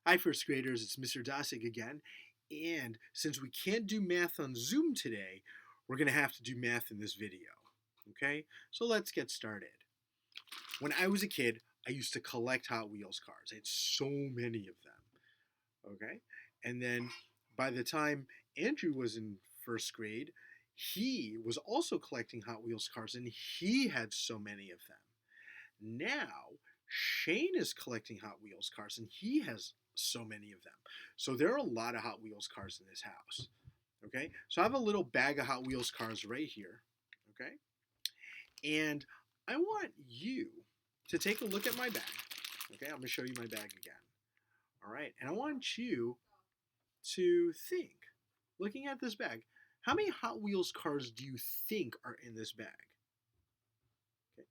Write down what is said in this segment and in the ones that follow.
Hi, first graders, it's Mr. Dosig again. And since we can't do math on Zoom today, we're going to have to do math in this video. Okay, so let's get started. When I was a kid, I used to collect Hot Wheels cars. I had so many of them. Okay, and then by the time Andrew was in first grade, he was also collecting Hot Wheels cars and he had so many of them. Now, Shane is collecting Hot Wheels cars and he has so many of them. So there are a lot of Hot Wheels cars in this house. Okay, so I have a little bag of Hot Wheels cars right here. Okay, and I want you to take a look at my bag. Okay, I'm going to show you my bag again. All right, and I want you to think, looking at this bag, how many Hot Wheels cars do you think are in this bag? Okay,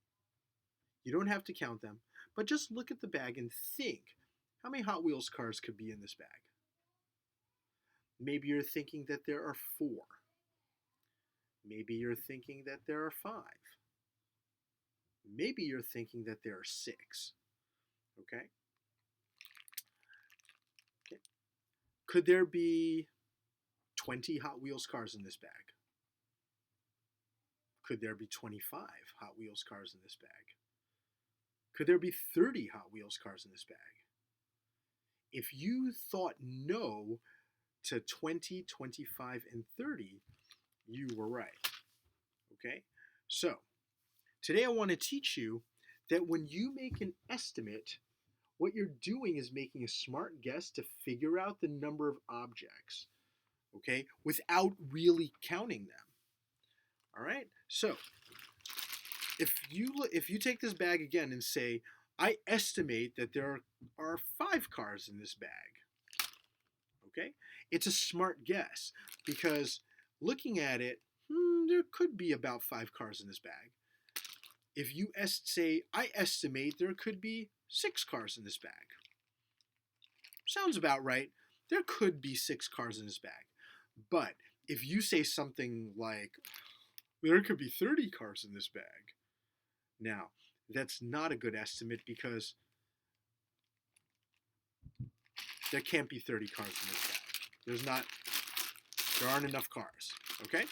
you don't have to count them, but just look at the bag and think, how many Hot Wheels cars could be in this bag? Maybe you're thinking that there are 4. Maybe you're thinking that there are 5. Maybe you're thinking that there are 6. Okay? Okay. Could there be 20 Hot Wheels cars in this bag? Could there be 25 Hot Wheels cars in this bag? Could there be 30 Hot Wheels cars in this bag? If you thought no to 20, 25, and 30, you were right. Okay? So, today I want to teach you that when you make an estimate, what you're doing is making a smart guess to figure out the number of objects, okay, without really counting them. All right? So, if you take this bag again and say, I estimate that there are 5 cars in this bag. Okay? It's a smart guess because looking at it, there could be about 5 cars in this bag. If you say, I estimate there could be 6 cars in this bag. Sounds about right. There could be 6 cars in this bag. But if you say something like, there could be 30 cars in this bag, now, that's not a good estimate because there can't be 30 cars in this bag. There aren't enough cars, okay?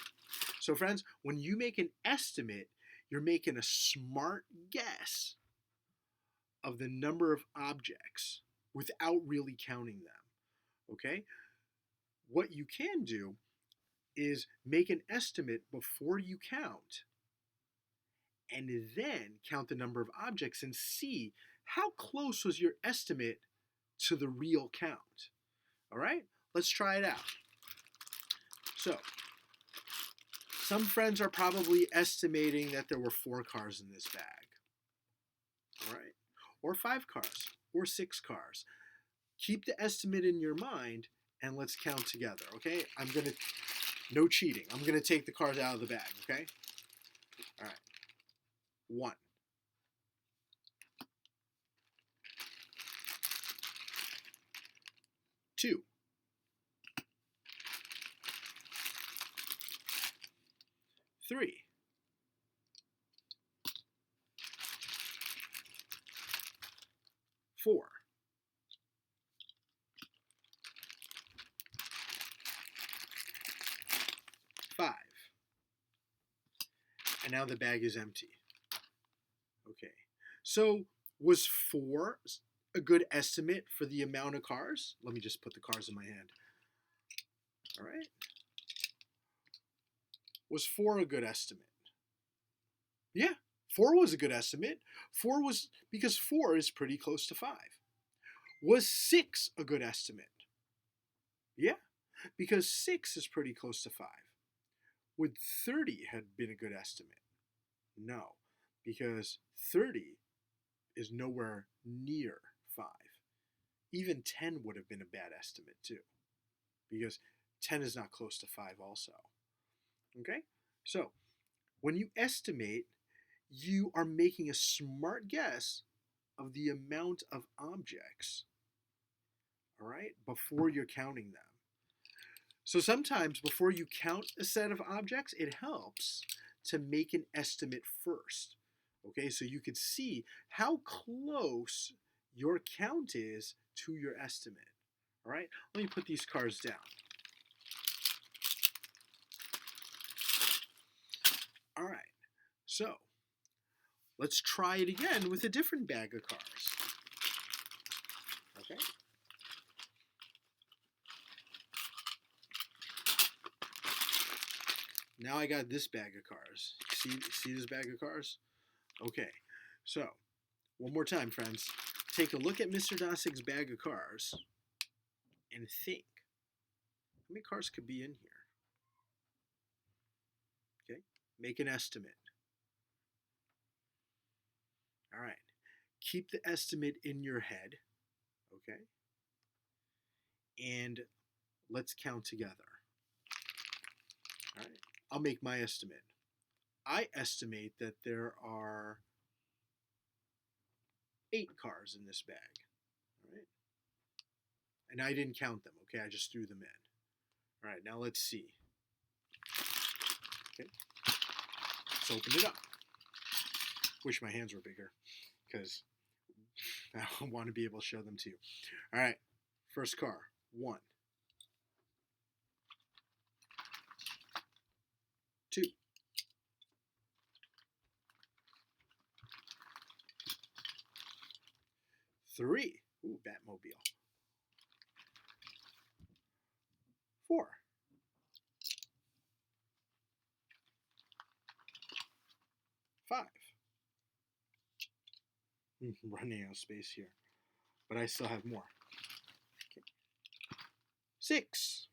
So friends, when you make an estimate, you're making a smart guess of the number of objects without really counting them, okay? What you can do is make an estimate before you count and then count the number of objects and see how close was your estimate to the real count. All right, let's try it out. So, some friends are probably estimating that there were 4 cars in this bag. All right, or 5 cars, or 6 cars. Keep the estimate in your mind and let's count together, okay? No cheating. I'm going to take the cars out of the bag, okay? All right. 1. 2. 3. 4. 5. And now the bag is empty. Okay, so was 4 a good estimate for the amount of cars? Let me just put the cars in my hand. All right. Was 4 a good estimate? Yeah, 4 was a good estimate. Because 4 is pretty close to 5. Was 6 a good estimate? Yeah, because 6 is pretty close to 5. Would 30 have been a good estimate? No, because 30 is nowhere near 5. Even 10 would have been a bad estimate too, because 10 is not close to 5 also. Okay? So, when you estimate, you are making a smart guess of the amount of objects, all right, before you're counting them. So sometimes before you count a set of objects, it helps to make an estimate first. Okay, so you could see how close your count is to your estimate. All right, let me put these cars down. All right, so let's try it again with a different bag of cars. Okay. Now I got this bag of cars. See this bag of cars? Okay, so one more time, friends. Take a look at Mr. Dosig's bag of cars and think, how many cars could be in here? Okay, make an estimate. All right, keep the estimate in your head, okay? And let's count together. All right, I'll make my estimate. I estimate that there are 8 cars in this bag. All right, and I didn't count them. Okay, I just threw them in. All right, now let's see. Okay, let's open it up. Wish my hands were bigger because I want to be able to show them to you. All right, first car, 1, 2, 3. Ooh, Batmobile. 4. 5. I'm running out of space here, but I still have more. Okay. 6.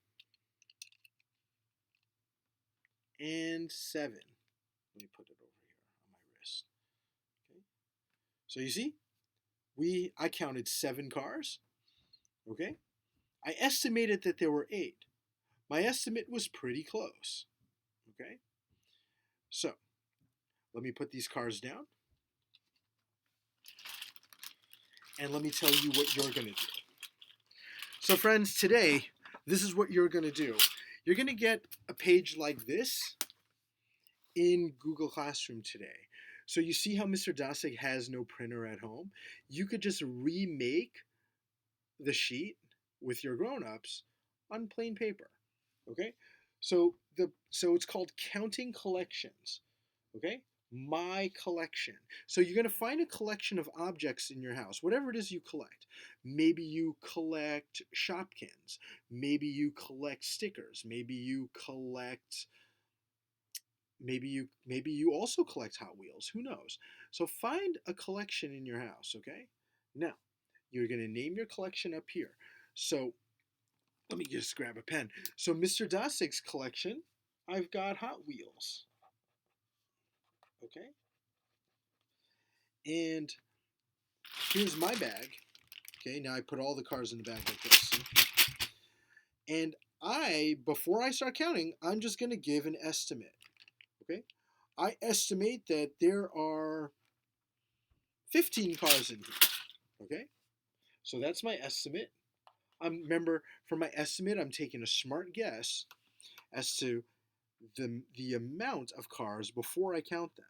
And 7. Let me put it over here on my wrist. Okay. So you see, I counted 7 cars. Okay. I estimated that there were 8. My estimate was pretty close. Okay. So let me put these cars down. And let me tell you what you're going to do. So friends, today, this is what you're going to do. You're going to get a page like this in Google Classroom today. So you see how Mr. Dosig has no printer at home? You could just remake the sheet with your grown-ups on plain paper. Okay? So it's called Counting Collections. Okay? My collection. So you're going to find a collection of objects in your house, whatever it is you collect. Maybe you collect Shopkins. Maybe you collect stickers. Maybe you also collect Hot Wheels. Who knows? So find a collection in your house, okay? Now, you're going to name your collection up here. So let me just grab a pen. So Mr. Dosig's collection, I've got Hot Wheels. Okay? And here's my bag. Okay, now I put all the cars in the bag like this. And before I start counting, I'm just going to give an estimate. Okay? I estimate that there are 15 cars in here. Okay? So that's my estimate. Remember, for my estimate, I'm taking a smart guess as to the amount of cars before I count them.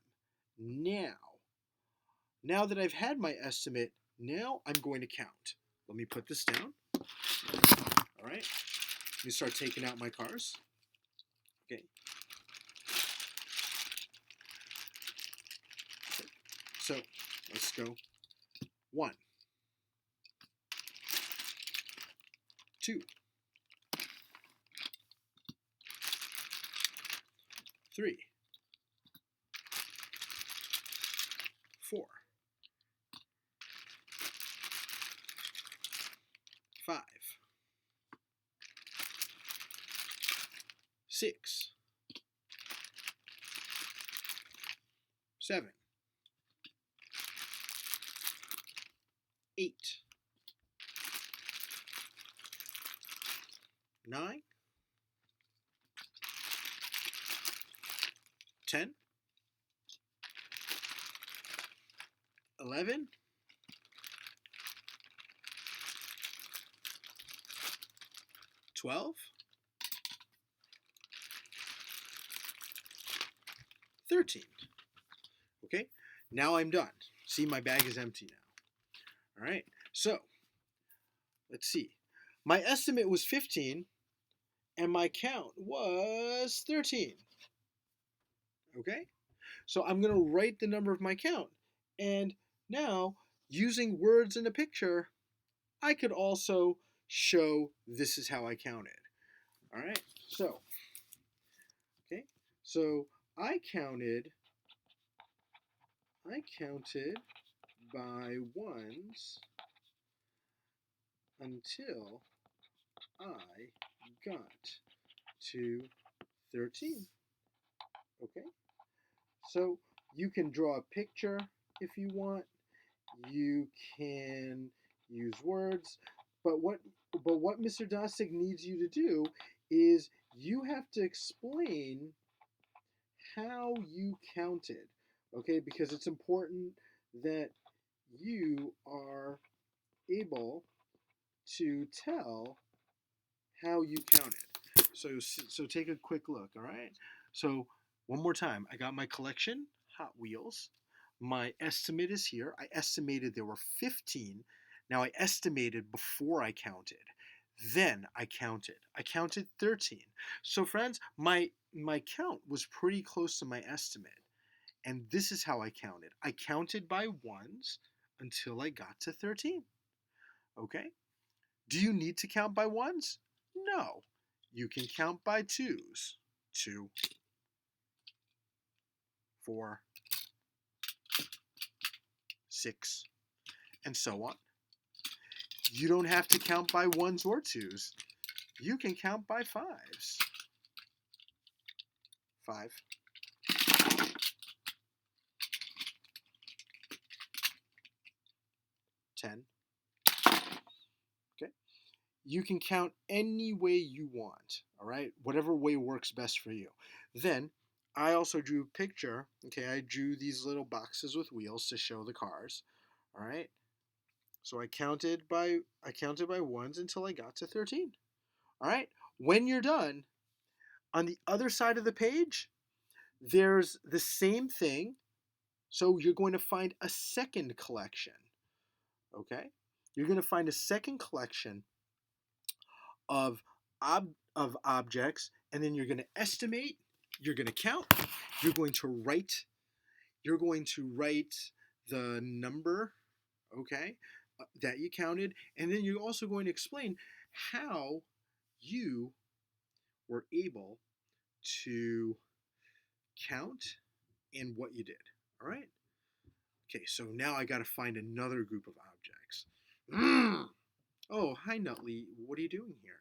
Now that I've had my estimate, now I'm going to count. Let me put this down. All right. Let me start taking out my cars. Okay. So let's go. 1, 2, 3, 4, 5, 6, 7, 8, 9, 10, 11, 12, 13. Okay, now I'm done. See, my bag is empty now. All right, so let's see. My estimate was 15, and my count was 13. Okay? So I'm going to write the number of my count. And now, using words in a picture, I could also show this is how I counted. All right? So, okay? So I counted by ones until I got to 13. Okay? So you can draw a picture if you want. You can use words, but what Mr. Dostick needs you to do is you have to explain how you counted. Okay? Because it's important that you are able to tell how you counted. So take a quick look, all right? So one more time, I got my collection, Hot Wheels. My estimate is here. I estimated there were 15. Now I estimated before I counted. Then I counted. I counted 13. So friends, my count was pretty close to my estimate. And this is how I counted. I counted by ones until I got to 13. Okay? Do you need to count by ones? No. You can count by twos. 2, 4, 6, and so on. You don't have to count by ones or twos. You can count by fives. 5, 10. Okay? You can count any way you want, all right? Whatever way works best for you. Then I also drew a picture. Okay, I drew these little boxes with wheels to show the cars. All right? So I counted by ones until I got to 13. All right? When you're done, on the other side of the page, there's the same thing. So you're going to find a second collection. Okay? You're going to find a second collection of of objects, and then you're going to estimate, you're going to count, you're going to write the number, okay, that you counted, and then you're also going to explain how you were able to count and what you did. All right? Okay, so now I got to find another group of objects. Oh, hi, Nutley. What are you doing here?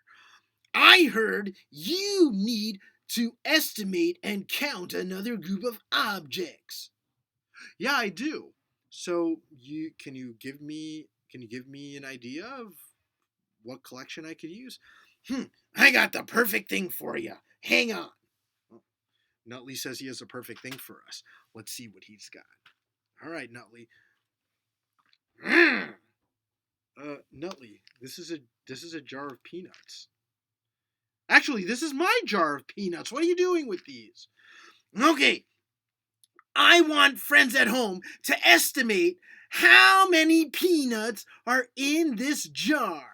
I heard you need to estimate and count another group of objects. Yeah, I do. So can you give me an idea of what collection I could use? I got the perfect thing for you. Hang on. Oh, Nutley says he has a perfect thing for us. Let's see what he's got. All right, Nutley. Nutley, this is a jar of peanuts. Actually, this is my jar of peanuts. What are you doing with these? Okay, I want friends at home to estimate how many peanuts are in this jar.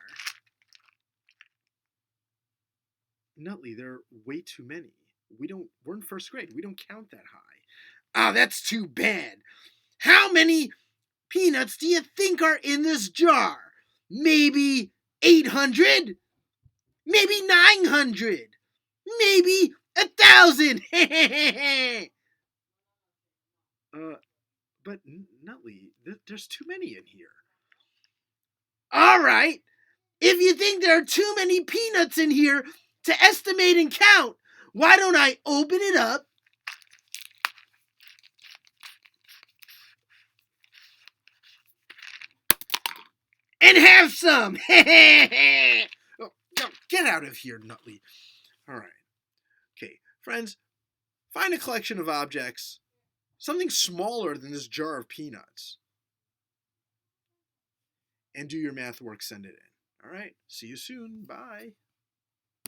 Nutley, there are way too many. We're in first grade. We don't count that high. Ah, that's too bad. How many peanuts do you think are in this jar? Maybe 800? Maybe 900? Maybe 1,000? But Nutley, there's too many in here. All right. If you think there are too many peanuts in here to estimate and count, why don't I open it up and have some? Oh, no, get out of here, Nutley. All right. Okay, friends, find a collection of objects, something smaller than this jar of peanuts, and do your math work. Send it in. All right. See you soon. Bye.